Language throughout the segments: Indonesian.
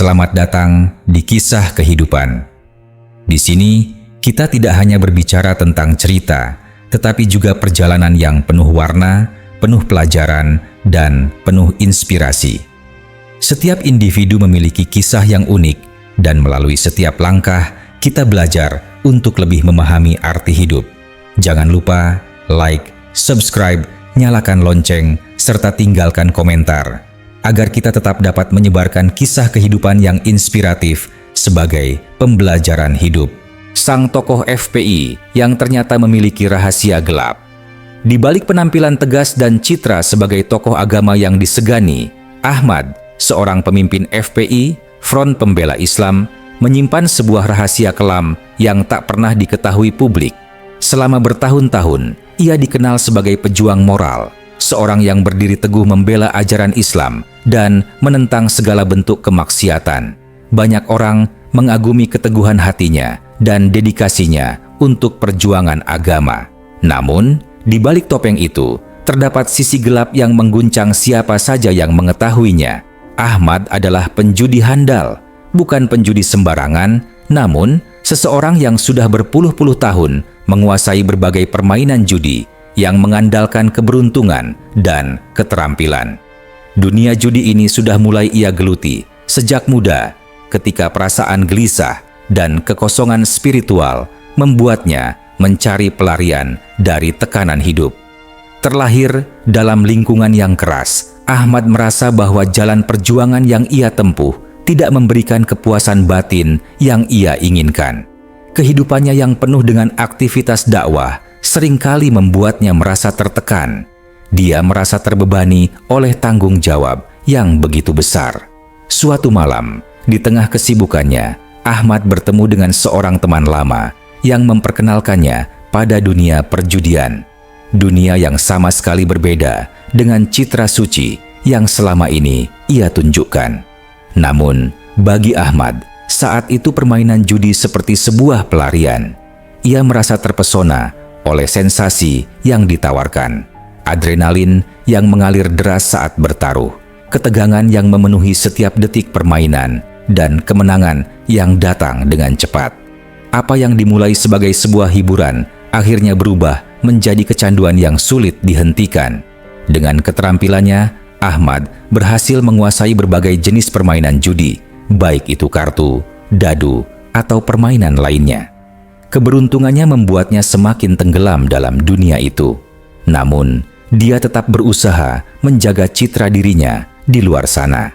Selamat datang di Kisah Kehidupan. Di sini, kita tidak hanya berbicara tentang cerita, tetapi juga perjalanan yang penuh warna, penuh pelajaran, dan penuh inspirasi. Setiap individu memiliki kisah yang unik, dan melalui setiap langkah, kita belajar untuk lebih memahami arti hidup. Jangan lupa like, subscribe, nyalakan lonceng, serta tinggalkan komentar, agar kita tetap dapat menyebarkan kisah kehidupan yang inspiratif sebagai pembelajaran hidup. Sang tokoh FPI yang ternyata memiliki rahasia gelap. Di balik penampilan tegas dan citra sebagai tokoh agama yang disegani, Ahmad, seorang pemimpin FPI, Front Pembela Islam, menyimpan sebuah rahasia kelam yang tak pernah diketahui publik. Selama bertahun-tahun, ia dikenal sebagai pejuang moral, seorang yang berdiri teguh membela ajaran Islam dan menentang segala bentuk kemaksiatan. Banyak orang mengagumi keteguhan hatinya dan dedikasinya untuk perjuangan agama. Namun, di balik topeng itu, terdapat sisi gelap yang mengguncang siapa saja yang mengetahuinya. Ahmad adalah penjudi handal, bukan penjudi sembarangan, namun seseorang yang sudah berpuluh-puluh tahun menguasai berbagai permainan judi yang mengandalkan keberuntungan dan keterampilan. Dunia judi ini sudah mulai ia geluti sejak muda, ketika perasaan gelisah dan kekosongan spiritual membuatnya mencari pelarian dari tekanan hidup. Terlahir dalam lingkungan yang keras, Ahmad merasa bahwa jalan perjuangan yang ia tempuh tidak memberikan kepuasan batin yang ia inginkan. Kehidupannya yang penuh dengan aktivitas dakwah seringkali membuatnya merasa tertekan. Dia merasa terbebani oleh tanggung jawab yang begitu besar. Suatu malam, di tengah kesibukannya, Ahmad bertemu dengan seorang teman lama yang memperkenalkannya pada dunia perjudian. Dunia yang sama sekali berbeda dengan citra suci yang selama ini ia tunjukkan. Namun, bagi Ahmad, saat itu permainan judi seperti sebuah pelarian. Ia merasa terpesona oleh sensasi yang ditawarkan. Adrenalin yang mengalir deras saat bertaruh, ketegangan yang memenuhi setiap detik permainan, dan kemenangan yang datang dengan cepat. Apa yang dimulai sebagai sebuah hiburan akhirnya berubah menjadi kecanduan yang sulit dihentikan. Dengan keterampilannya, Ahmad berhasil menguasai berbagai jenis permainan judi, baik itu kartu, dadu, atau permainan lainnya. Keberuntungannya membuatnya semakin tenggelam dalam dunia itu. Namun, dia tetap berusaha menjaga citra dirinya di luar sana.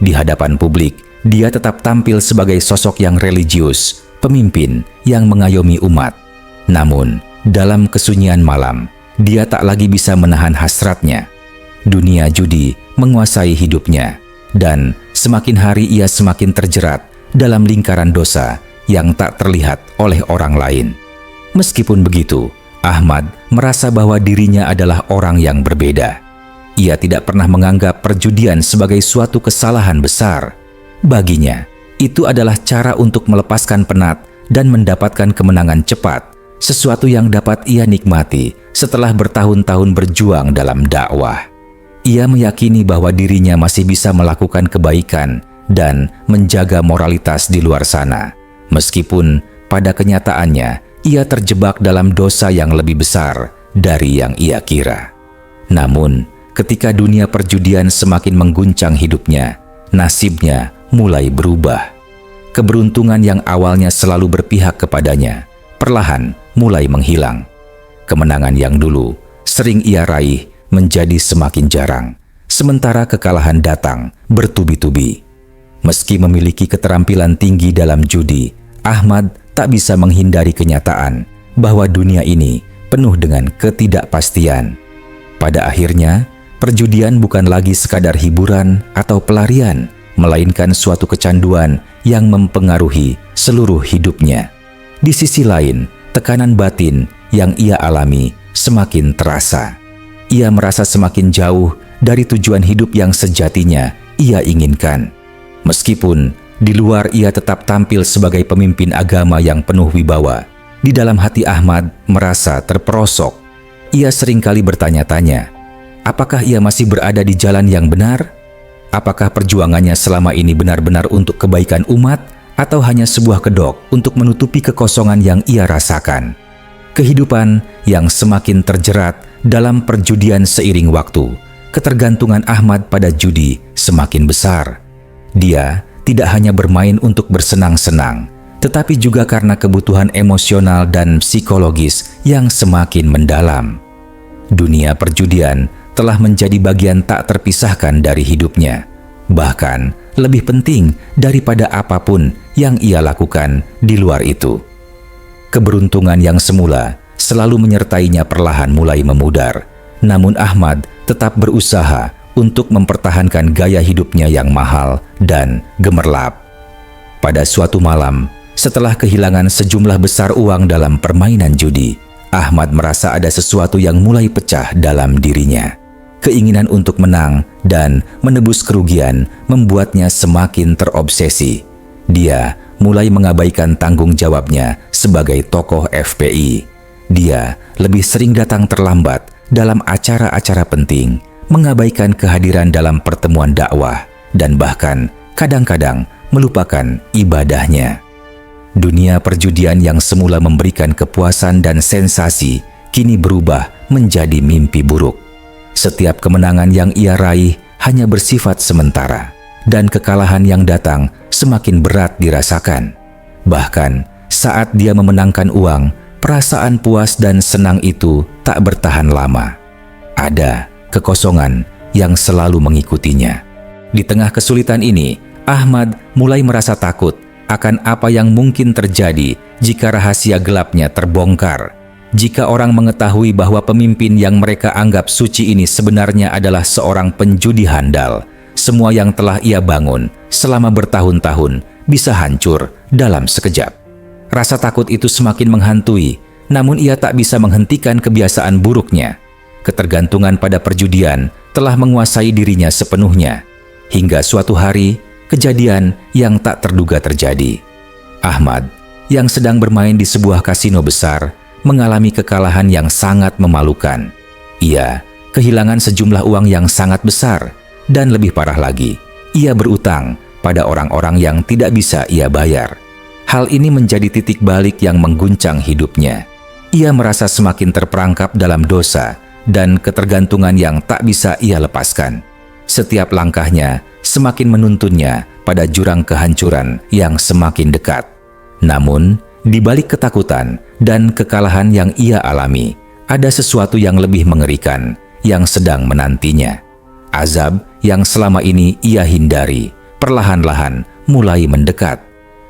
Di hadapan publik, dia tetap tampil sebagai sosok yang religius, pemimpin yang mengayomi umat. Namun, dalam kesunyian malam, dia tak lagi bisa menahan hasratnya. Dunia judi menguasai hidupnya, dan semakin hari ia semakin terjerat dalam lingkaran dosa yang tak terlihat oleh orang lain. Meskipun begitu, Ahmad merasa bahwa dirinya adalah orang yang berbeda. Ia tidak pernah menganggap perjudian sebagai suatu kesalahan besar. Baginya, itu adalah cara untuk melepaskan penat dan mendapatkan kemenangan cepat, sesuatu yang dapat ia nikmati setelah bertahun-tahun berjuang dalam dakwah. Ia meyakini bahwa dirinya masih bisa melakukan kebaikan dan menjaga moralitas di luar sana, meskipun pada kenyataannya ia terjebak dalam dosa yang lebih besar dari yang ia kira. Namun, ketika dunia perjudian semakin mengguncang hidupnya, nasibnya mulai berubah. Keberuntungan yang awalnya selalu berpihak kepadanya, perlahan mulai menghilang. Kemenangan yang dulu sering ia raih menjadi semakin jarang, sementara kekalahan datang bertubi-tubi. Meski memiliki keterampilan tinggi dalam judi, Ahmad tak bisa menghindari kenyataan bahwa dunia ini penuh dengan ketidakpastian. Pada akhirnya, perjudian bukan lagi sekadar hiburan atau pelarian, melainkan suatu kecanduan yang mempengaruhi seluruh hidupnya. Di sisi lain, tekanan batin yang ia alami semakin terasa. Ia merasa semakin jauh dari tujuan hidup yang sejatinya ia inginkan. Meskipun di luar ia tetap tampil sebagai pemimpin agama yang penuh wibawa, di dalam hati Ahmad merasa terperosok. Ia seringkali bertanya-tanya, apakah ia masih berada di jalan yang benar? Apakah perjuangannya selama ini benar-benar untuk kebaikan umat atau hanya sebuah kedok untuk menutupi kekosongan yang ia rasakan? Kehidupan yang semakin terjerat dalam perjudian seiring waktu, ketergantungan Ahmad pada judi semakin besar. Dia tidak hanya bermain untuk bersenang-senang, tetapi juga karena kebutuhan emosional dan psikologis yang semakin mendalam. Dunia perjudian telah menjadi bagian tak terpisahkan dari hidupnya, bahkan lebih penting daripada apapun yang ia lakukan di luar itu. Keberuntungan yang semula selalu menyertainya perlahan mulai memudar, namun Ahmad tetap berusaha untuk mempertahankan gaya hidupnya yang mahal dan gemerlap. Pada suatu malam, setelah kehilangan sejumlah besar uang dalam permainan judi, Ahmad merasa ada sesuatu yang mulai pecah dalam dirinya. Keinginan untuk menang dan menebus kerugian membuatnya semakin terobsesi. Dia mulai mengabaikan tanggung jawabnya sebagai tokoh FPI. Dia lebih sering datang terlambat dalam acara-acara penting, mengabaikan kehadiran dalam pertemuan dakwah, dan bahkan kadang-kadang melupakan ibadahnya. Dunia perjudian yang semula memberikan kepuasan dan sensasi kini berubah menjadi mimpi buruk. Setiap kemenangan yang ia raih hanya bersifat sementara, dan kekalahan yang datang semakin berat dirasakan. Bahkan saat dia memenangkan uang, perasaan puas dan senang itu tak bertahan lama. Ada kekosongan yang selalu mengikutinya. Di tengah kesulitan ini, Ahmad mulai merasa takut akan apa yang mungkin terjadi jika rahasia gelapnya terbongkar. Jika orang mengetahui bahwa pemimpin yang mereka anggap suci ini sebenarnya adalah seorang penjudi handal, semua yang telah ia bangun selama bertahun-tahun bisa hancur dalam sekejap. Rasa takut itu semakin menghantui, namun ia tak bisa menghentikan kebiasaan buruknya. Ketergantungan pada perjudian telah menguasai dirinya sepenuhnya. Hingga suatu hari, kejadian yang tak terduga terjadi. Ahmad, yang sedang bermain di sebuah kasino besar, mengalami kekalahan yang sangat memalukan. Ia kehilangan sejumlah uang yang sangat besar, dan lebih parah lagi, ia berutang pada orang-orang yang tidak bisa ia bayar. Hal ini menjadi titik balik yang mengguncang hidupnya. Ia merasa semakin terperangkap dalam dosa dan ketergantungan yang tak bisa ia lepaskan. Setiap langkahnya semakin menuntunnya pada jurang kehancuran yang semakin dekat. Namun, di balik ketakutan dan kekalahan yang ia alami, ada sesuatu yang lebih mengerikan yang sedang menantinya. Azab yang selama ini ia hindari, perlahan-lahan mulai mendekat.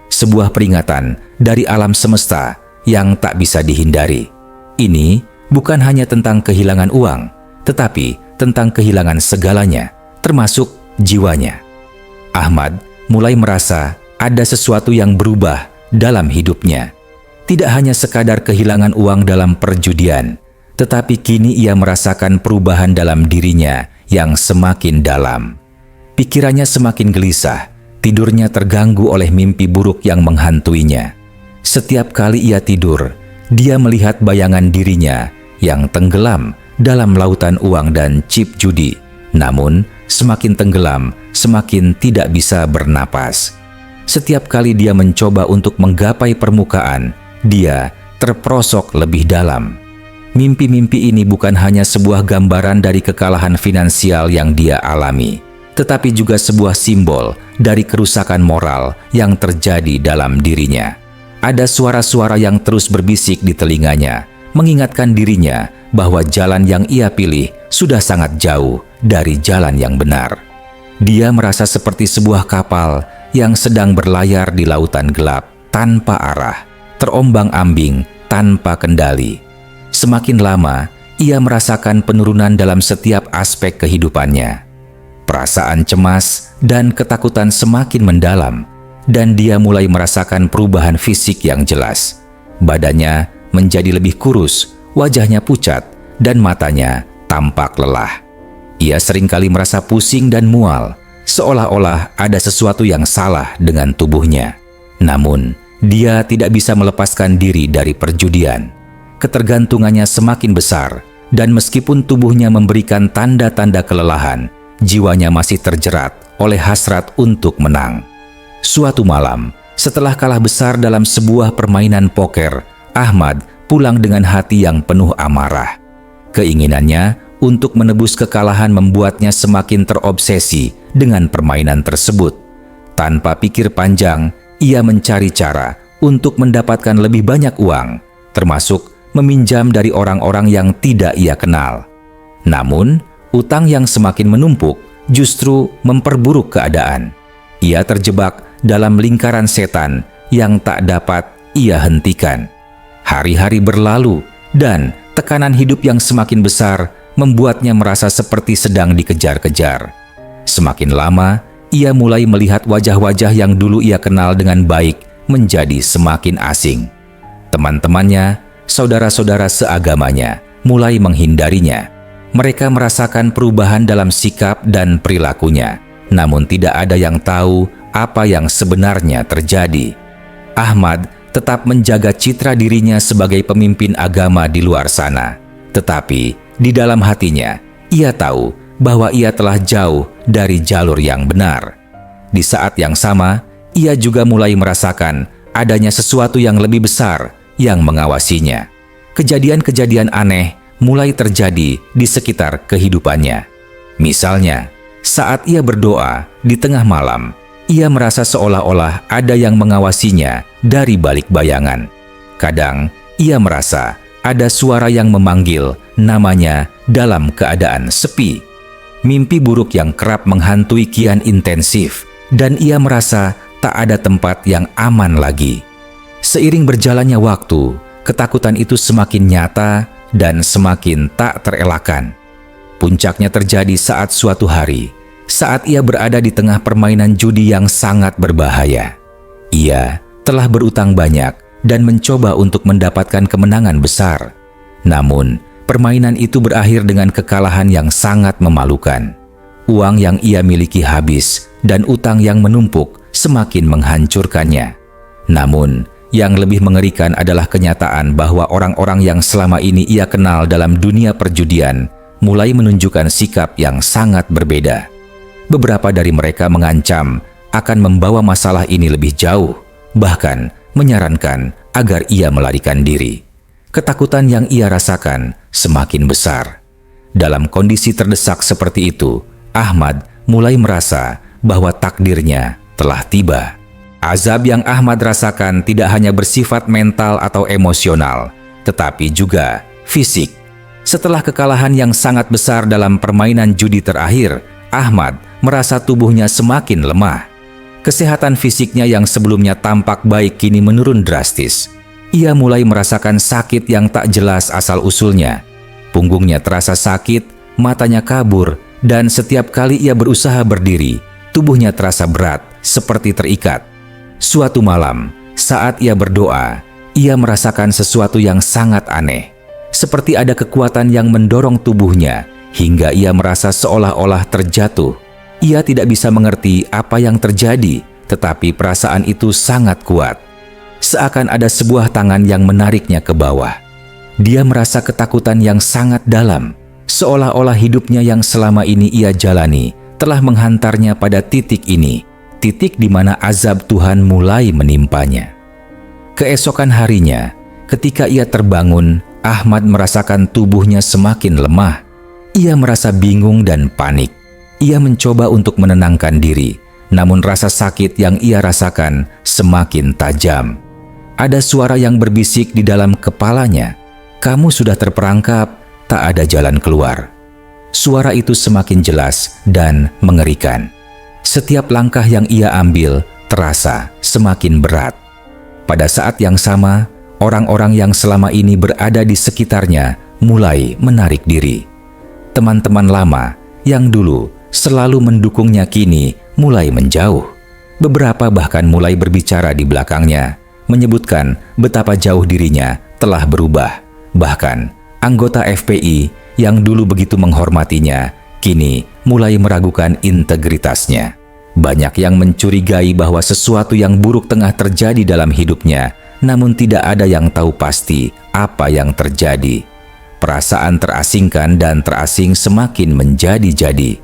Sebuah peringatan dari alam semesta yang tak bisa dihindari. Ini bukan hanya tentang kehilangan uang, tetapi tentang kehilangan segalanya, termasuk jiwanya. Ahmad mulai merasa ada sesuatu yang berubah dalam hidupnya. Tidak hanya sekadar kehilangan uang dalam perjudian, tetapi kini ia merasakan perubahan dalam dirinya yang semakin dalam. Pikirannya semakin gelisah, tidurnya terganggu oleh mimpi buruk yang menghantuinya. Setiap kali ia tidur, dia melihat bayangan dirinya yang tenggelam dalam lautan uang dan chip judi. Namun, semakin tenggelam, semakin tidak bisa bernapas. Setiap kali dia mencoba untuk menggapai permukaan, dia terperosok lebih dalam. Mimpi-mimpi ini bukan hanya sebuah gambaran dari kekalahan finansial yang dia alami, tetapi juga sebuah simbol dari kerusakan moral yang terjadi dalam dirinya. Ada suara-suara yang terus berbisik di telinganya, mengingatkan dirinya bahwa jalan yang ia pilih sudah sangat jauh dari jalan yang benar. Dia merasa seperti sebuah kapal yang sedang berlayar di lautan gelap tanpa arah, terombang-ambing tanpa kendali. Semakin lama, ia merasakan penurunan dalam setiap aspek kehidupannya. Perasaan cemas dan ketakutan semakin mendalam, dan dia mulai merasakan perubahan fisik yang jelas. Badannya menjadi lebih kurus, wajahnya pucat, dan matanya tampak lelah. Ia seringkali merasa pusing dan mual, seolah-olah ada sesuatu yang salah dengan tubuhnya. Namun, dia tidak bisa melepaskan diri dari perjudian. Ketergantungannya semakin besar, dan meskipun tubuhnya memberikan tanda-tanda kelelahan, jiwanya masih terjerat oleh hasrat untuk menang. Suatu malam, setelah kalah besar dalam sebuah permainan poker, Ahmad pulang dengan hati yang penuh amarah. Keinginannya untuk menebus kekalahan membuatnya semakin terobsesi dengan permainan tersebut. Tanpa pikir panjang, ia mencari cara untuk mendapatkan lebih banyak uang, termasuk meminjam dari orang-orang yang tidak ia kenal. Namun, utang yang semakin menumpuk justru memperburuk keadaan. Ia terjebak dalam lingkaran setan yang tak dapat ia hentikan. Hari-hari berlalu dan tekanan hidup yang semakin besar membuatnya merasa seperti sedang dikejar-kejar. Semakin lama, ia mulai melihat wajah-wajah yang dulu ia kenal dengan baik menjadi semakin asing. Teman-temannya, saudara-saudara seagamanya, mulai menghindarinya. Mereka merasakan perubahan dalam sikap dan perilakunya, namun tidak ada yang tahu apa yang sebenarnya terjadi. Ahmad tetap menjaga citra dirinya sebagai pemimpin agama di luar sana. Tetapi di dalam hatinya, ia tahu bahwa ia telah jauh dari jalur yang benar. Di saat yang sama, ia juga mulai merasakan adanya sesuatu yang lebih besar yang mengawasinya. Kejadian-kejadian aneh mulai terjadi di sekitar kehidupannya. Misalnya, saat ia berdoa di tengah malam, ia merasa seolah-olah ada yang mengawasinya dari balik bayangan. Kadang, ia merasa ada suara yang memanggil namanya dalam keadaan sepi. Mimpi buruk yang kerap menghantui kian intensif, dan ia merasa tak ada tempat yang aman lagi. Seiring berjalannya waktu, ketakutan itu semakin nyata dan semakin tak terelakkan. Puncaknya terjadi saat suatu hari, saat ia berada di tengah permainan judi yang sangat berbahaya. Ia telah berutang banyak dan mencoba untuk mendapatkan kemenangan besar. Namun, permainan itu berakhir dengan kekalahan yang sangat memalukan. Uang yang ia miliki habis dan utang yang menumpuk semakin menghancurkannya. Namun, yang lebih mengerikan adalah kenyataan bahwa orang-orang yang selama ini ia kenal dalam dunia perjudian mulai menunjukkan sikap yang sangat berbeda. Beberapa dari mereka mengancam akan membawa masalah ini lebih jauh, bahkan menyarankan agar ia melarikan diri. Ketakutan yang ia rasakan semakin besar. Dalam kondisi terdesak seperti itu, Ahmad mulai merasa bahwa takdirnya telah tiba. Azab yang Ahmad rasakan tidak hanya bersifat mental atau emosional, tetapi juga fisik. Setelah kekalahan yang sangat besar dalam permainan judi terakhir, Ahmad merasa tubuhnya semakin lemah. Kesehatan fisiknya yang sebelumnya tampak baik kini menurun drastis. Ia mulai merasakan sakit yang tak jelas asal-usulnya. Punggungnya terasa sakit, matanya kabur, dan setiap kali ia berusaha berdiri, tubuhnya terasa berat, seperti terikat. Suatu malam, saat ia berdoa, ia merasakan sesuatu yang sangat aneh. Seperti ada kekuatan yang mendorong tubuhnya, hingga ia merasa seolah-olah terjatuh. Ia tidak bisa mengerti apa yang terjadi, tetapi perasaan itu sangat kuat. Seakan ada sebuah tangan yang menariknya ke bawah. Dia merasa ketakutan yang sangat dalam, seolah-olah hidupnya yang selama ini ia jalani telah menghantarnya pada titik ini, titik di mana azab Tuhan mulai menimpanya. Keesokan harinya, ketika ia terbangun, Ahmad merasakan tubuhnya semakin lemah. Ia merasa bingung dan panik. Ia mencoba untuk menenangkan diri, namun rasa sakit yang ia rasakan semakin tajam. Ada suara yang berbisik di dalam kepalanya, "Kamu sudah terperangkap, tak ada jalan keluar." Suara itu semakin jelas dan mengerikan. Setiap langkah yang ia ambil terasa semakin berat. Pada saat yang sama, orang-orang yang selama ini berada di sekitarnya mulai menarik diri. Teman-teman lama yang dulu selalu mendukungnya kini mulai menjauh. Beberapa bahkan mulai berbicara di belakangnya, menyebutkan betapa jauh dirinya telah berubah. Bahkan anggota FPI yang dulu begitu menghormatinya, kini mulai meragukan integritasnya. Banyak yang mencurigai bahwa sesuatu yang buruk tengah terjadi dalam hidupnya, namun tidak ada yang tahu pasti apa yang terjadi. Perasaan terasingkan dan terasing semakin menjadi-jadi.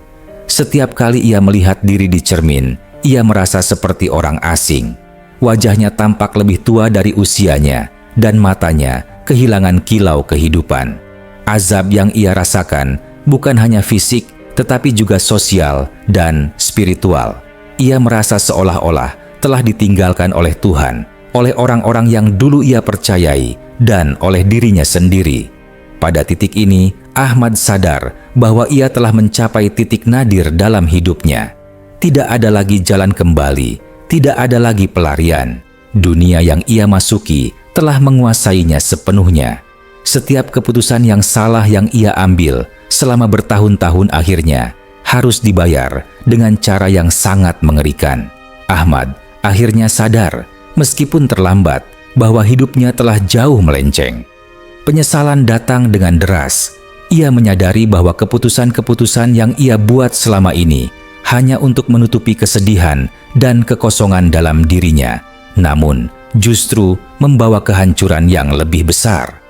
Setiap kali ia melihat diri di cermin, ia merasa seperti orang asing. Wajahnya tampak lebih tua dari usianya, dan matanya kehilangan kilau kehidupan. Azab yang ia rasakan bukan hanya fisik, tetapi juga sosial dan spiritual. Ia merasa seolah-olah telah ditinggalkan oleh Tuhan, oleh orang-orang yang dulu ia percayai, dan oleh dirinya sendiri. Pada titik ini, Ahmad sadar bahwa ia telah mencapai titik nadir dalam hidupnya. Tidak ada lagi jalan kembali, tidak ada lagi pelarian. Dunia yang ia masuki telah menguasainya sepenuhnya. Setiap keputusan yang salah yang ia ambil selama bertahun-tahun akhirnya harus dibayar dengan cara yang sangat mengerikan. Ahmad akhirnya sadar, meskipun terlambat, bahwa hidupnya telah jauh melenceng. Penyesalan datang dengan deras. Ia menyadari bahwa keputusan-keputusan yang ia buat selama ini hanya untuk menutupi kesedihan dan kekosongan dalam dirinya, namun justru membawa kehancuran yang lebih besar.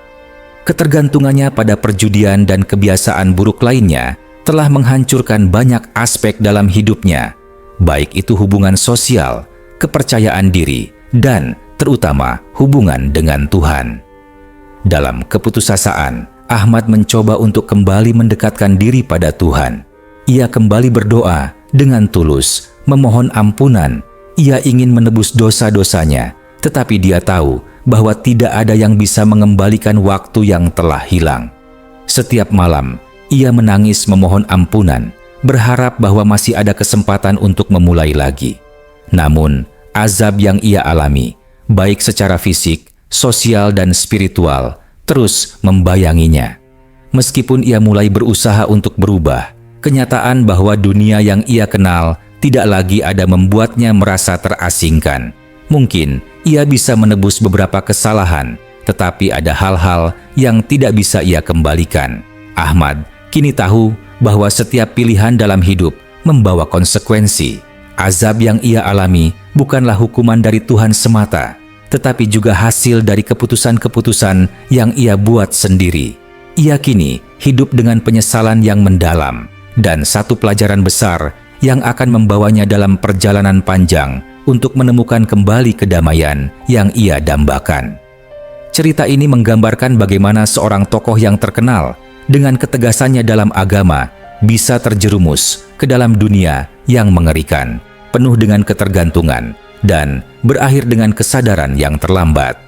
Ketergantungannya pada perjudian dan kebiasaan buruk lainnya telah menghancurkan banyak aspek dalam hidupnya, baik itu hubungan sosial, kepercayaan diri, dan terutama hubungan dengan Tuhan. Dalam keputusasaan, Ahmad mencoba untuk kembali mendekatkan diri pada Tuhan. Ia kembali berdoa dengan tulus, memohon ampunan. Ia ingin menebus dosa-dosanya, tetapi dia tahu bahwa tidak ada yang bisa mengembalikan waktu yang telah hilang. Setiap malam, ia menangis memohon ampunan, berharap bahwa masih ada kesempatan untuk memulai lagi. Namun, azab yang ia alami, baik secara fisik, sosial, dan spiritual, terus membayanginya. Meskipun ia mulai berusaha untuk berubah, kenyataan bahwa dunia yang ia kenal tidak lagi ada membuatnya merasa terasingkan. Mungkin ia bisa menebus beberapa kesalahan, tetapi ada hal-hal yang tidak bisa ia kembalikan. Ahmad kini tahu bahwa setiap pilihan dalam hidup membawa konsekuensi. Azab yang ia alami bukanlah hukuman dari Tuhan semata, tetapi juga hasil dari keputusan-keputusan yang ia buat sendiri. Ia kini hidup dengan penyesalan yang mendalam, dan satu pelajaran besar yang akan membawanya dalam perjalanan panjang untuk menemukan kembali kedamaian yang ia dambakan. Cerita ini menggambarkan bagaimana seorang tokoh yang terkenal dengan ketegasannya dalam agama bisa terjerumus ke dalam dunia yang mengerikan, penuh dengan ketergantungan, dan berakhir dengan kesadaran yang terlambat.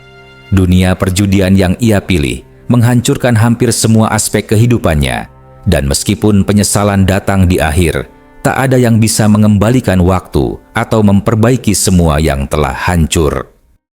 Dunia perjudian yang ia pilih menghancurkan hampir semua aspek kehidupannya, dan meskipun penyesalan datang di akhir, tak ada yang bisa mengembalikan waktu atau memperbaiki semua yang telah hancur.